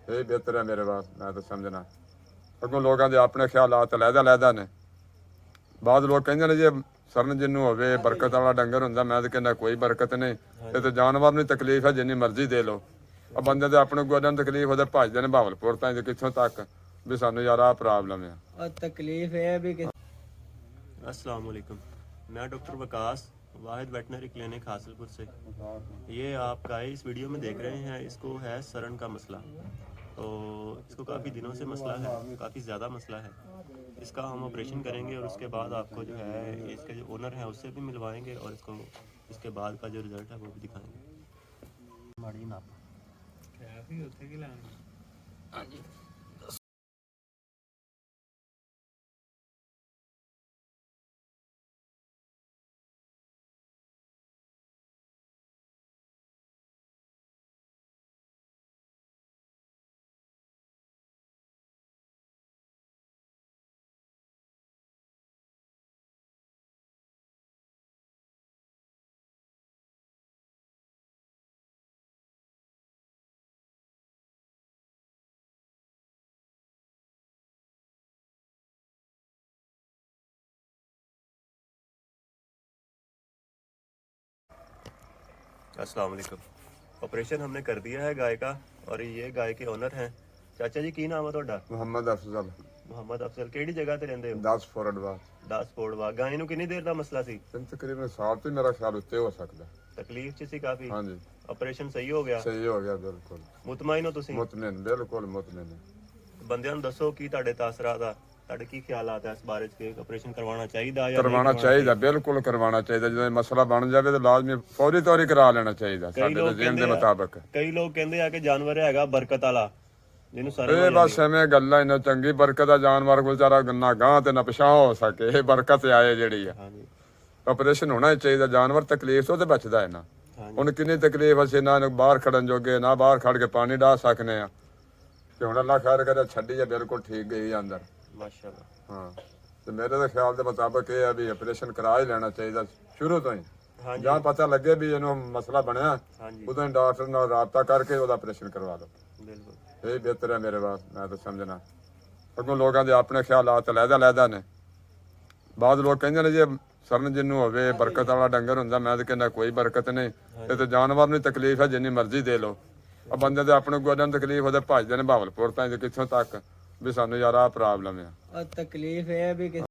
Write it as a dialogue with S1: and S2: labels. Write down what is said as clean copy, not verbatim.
S1: ਇਹ ਬਿਹਤਰ ਹੈ ਮੇਰੇ ਵਾਸਤੇ। ਮੈਂ ਤਾਂ ਸਮਝਣਾ ਅੱਗੋਂ ਲੋਕਾਂ ਦੇ ਆਪਣੇ ਖਿਆਲਾਤ ਲਹਿਦਾ ਨੇ। ਬਾਅਦ ਲੋਕ ਕਹਿੰਦੇ ਨੇ ਜੇ ਸਰਨ ਜਿਹਨੂੰ ਹੋਵੇ ਬਰਕਤ ਵਾਲਾ ਡੰਗਰ ਹੁੰਦਾ। ਮੈਂ ਤਾਂ ਕਹਿੰਦਾ ਕੋਈ ਬਰਕਤ ਨਹੀਂ। ਇਹ ਤਾਂ ਜਾਨਵਰ ਨੂੰ ਤਕਲੀਫ ਹੈ, ਜਿੰਨੀ ਮਰਜ਼ੀ ਦੇ ਲਓ। ਆ ਬੰਦੇ ਦੇ ਆਪਣੇ ਗੋਡਿਆਂ ਨੂੰ ਤਕਲੀਫ ਉਹਦੇ ਭੱਜਦੇ ਨੇ ਬਹਾਵਲਪੁਰ ਤਾਂ ਕਿੱਥੋਂ ਤੱਕ ਵੀ ਸਾਨੂੰ ਯਾਰ ਆਹ ਪ੍ਰੋਬਲਮ ਆ।
S2: और तकलीफ है भी कि
S3: अस्सलाम वालेकुम। मैं डॉक्टर वकास वाहिद वेटनरी क्लिनिक हासिलपुर से। ये आप गाय इस वीडियो में देख रहे हैं, इसको है सरन का मसला। तो इसको काफ़ी दिनों से मसला है, काफ़ी ज़्यादा मसला है। इसका हम ऑपरेशन करेंगे और उसके बाद आपको जो है इसके जो ओनर है उससे भी मिलवाएंगे और इसको इसके बाद का जो रिज़ल्ट है वो भी दिखाएंगे। माड़ी नाप अस्सलाम वालेकुम। ऑपरेशन हमने कर दिया है गाय का और ये गाय के ओनर हैं। चाचा जी की नाम है ਤੁਹਾਡਾ?
S1: ਮੁਹੰਮਦ ਅਫਜ਼ਲ
S3: ਮੁਹੰਮਦ ਅਫਜ਼ਲ। ਕਿਹੜੀ ਜਗ੍ਹਾ ਤੇ ਰਹਿੰਦੇ ਹੋ?
S1: 10 ਫੋਰਡ ਬਾਅਦ
S3: 10 ਫੋੜਵਾ। ਗਾय ਨੂੰ ਕਿੰਨੀ ਦੇਰ ਦਾ ਮਸਲਾ ਸੀ?
S1: ਤਕਰੀਬਨ ਸਾਲ ਤੋਂ ਮੇਰਾ ਖਿਆਲ ਉੱਤੇ ਹੋ ਸਕਦਾ।
S3: ਤਕਲੀਫ ਚ ਸੀ ਕਾਫੀ।
S1: ਹਾਂਜੀ
S3: ਆਪਰੇਸ਼ਨ ਸਹੀ ਹੋ ਗਿਆ?
S1: ਸਹੀ ਹੋ ਗਿਆ ਬਿਲਕੁਲ
S3: ਮੁਤਮਈਨ ਹੋ ਤੁਸੀਂ?
S1: ਮੁਤਮਿਨ ਬਿਲਕੁਲ ਮੁਤਮਿਨ।
S3: ਬੰਦਿਆਂ ਨੂੰ ਦੱਸੋ ਕੀ ਤੁਹਾਡੇ ਤਾਸਰਾਤ ਆ, ਤੁਹਾਡੇ ਕੀ ਖਿਆਲਾਤ ਹੈ ਇਸ ਬਾਰੇ ਚ ਕਿ ਆਪਰੇਸ਼ਨ ਕਰਵਾਉਣਾ ਚਾਹੀਦਾ ਜਾਂ
S1: ਕਰਵਾਉਣਾ ਚਾਹੀਦਾ, ਬਿਲਕੁਲ ਕਰਵਾਉਣਾ ਚਾਹੀਦਾ। ਜਦੋਂ ਇਹ ਮਸਲਾ ਬਣ ਜਾਵੇ ਤਾਂ ਲਾਜ਼ਮੀ ਫੌਰੀ ਤੌਰ ਹੀ ਕਰਾ ਲੈਣਾ ਚਾਹੀਦਾ ਸਾਡੇ ਦੇ ਜ਼ਿਹਨ ਦੇ ਮੁਤਾਬਕ।
S3: ਕਈ ਲੋਕ ਕਹਿੰਦੇ ਆ ਕਿ ਜਾਨਵਰ ਹੈਗਾ ਬਰਕਤ ਵਾਲਾ ਜਿਹਨੂੰ ਸਾਰੇ
S1: ਇਹ ਬਸ ਐਵੇਂ ਗੱਲਾਂ ਇਹਨਾਂ ਚੰਗੀ ਬਰਕਤ ਦਾ ਜਾਨਵਰ ਕੋਲ ਵਿਚਾਰਾ ਨਾ ਗਾਂ ਤੇ ਨਾ ਪਿਛਾਂ ਹੋ ਸਕੇ। ਇਹ ਬਰਕਤ ਆਏ ਜਿਹੜੀ ਆ।
S3: ਹਾਂਜੀ
S1: ਆਪਰੇਸ਼ਨ ਹੋਣਾ ਹੀ ਚਾਹੀਦਾ। ਜਾਨਵਰ ਤਕਲੀਫ ਤੋਂ ਤੇ ਬਚਦਾ ਹੈ ਨਾ। ਹੁਣ ਕਿੰਨੀ ਤਕਲੀਫ ਅਸੀਂ ਨਾ ਬਾਹਰ ਖੜਨ ਜੋਗੇ ਨਾ ਬਾਹਰ ਖੜ ਕੇ ਪਾਣੀ ਡਾਹ ਸਕਨੇ ਆ ਤੇ ਹੁਣ ਅੱਲਾ ਖੈਰ ਕਰੇ ਛੱਡੀ ਆ ਬਿਲਕੁਲ ਠੀਕ ਗਈ ਅੰਦਰ
S3: ਮਾਸ਼ਾਅੱਲਾ।
S1: ਹਾਂ ਤੇ ਮੇਰੇ ਦੇ ਖਿਆਲ ਦੇ ਮੁਤਾਬਕ ਇਹ ਆ ਵੀ ਆਪਰੇਸ਼ਨ ਕਰਾ ਹੀ ਲੈਣਾ ਚਾਹੀਦਾ ਸ਼ੁਰੂ ਤੋਂ ਹੀ।
S3: ਹਾਂਜੀ
S1: ਜਾਂ ਪਤਾ ਲੱਗੇ ਵੀ ਇਹਨੂੰ ਮਸਲਾ ਬਣਿਆ
S3: ਹਾਂਜੀ
S1: ਉਦੋਂ ਡਾਕਟਰ ਨਾਲ ਰਾਬਤਾ ਕਰਕੇ ਉਹਦਾ ਆਪਰੇਸ਼ਨ ਕਰਵਾ ਲਓ।
S3: ਬਿਲਕੁਲ
S1: ਇਹ ਬਿਹਤਰ ਹੈ ਮੇਰੇ ਵਾਸਤੇ। ਮੈਂ ਤਾਂ ਸਮਝਣਾ ਅੱਗੋਂ ਲੋਕਾਂ ਦੇ ਆਪਣੇ ਖਿਆਲਾਤ ਲਹਿਦਾ ਨੇ। ਬਾਅਦ ਲੋਕ ਕਹਿੰਦੇ ਨੇ ਜੇ ਸਰਨ ਜਿਹਨੂੰ ਹੋਵੇ ਬਰਕਤ ਵਾਲਾ ਡੰਗਰ ਹੁੰਦਾ। ਮੈਂ ਤਾਂ ਕਹਿੰਦਾ ਕੋਈ ਬਰਕਤ ਨਹੀਂ। ਇਹ ਤਾਂ ਜਾਨਵਰ ਨੂੰ ਤਕਲੀਫ ਹੈ, ਜਿੰਨੀ ਮਰਜ਼ੀ ਦੇ ਲਓ। ਆ ਬੰਦੇ ਦੇ ਆਪਣੇ ਗੋਡਿਆਂ ਨੂੰ ਤਕਲੀਫ ਉਹਦੇ ਭੱਜਦੇ ਨੇ ਬਹਾਵਲਪੁਰ ਤਾਂ ਕਿੱਥੋਂ ਤੱਕ ਵੀ ਸਾਨੂੰ ਯਾਰ ਆਹ ਪ੍ਰੋਬਲਮ ਆ।
S2: और तकलीफ है भी कि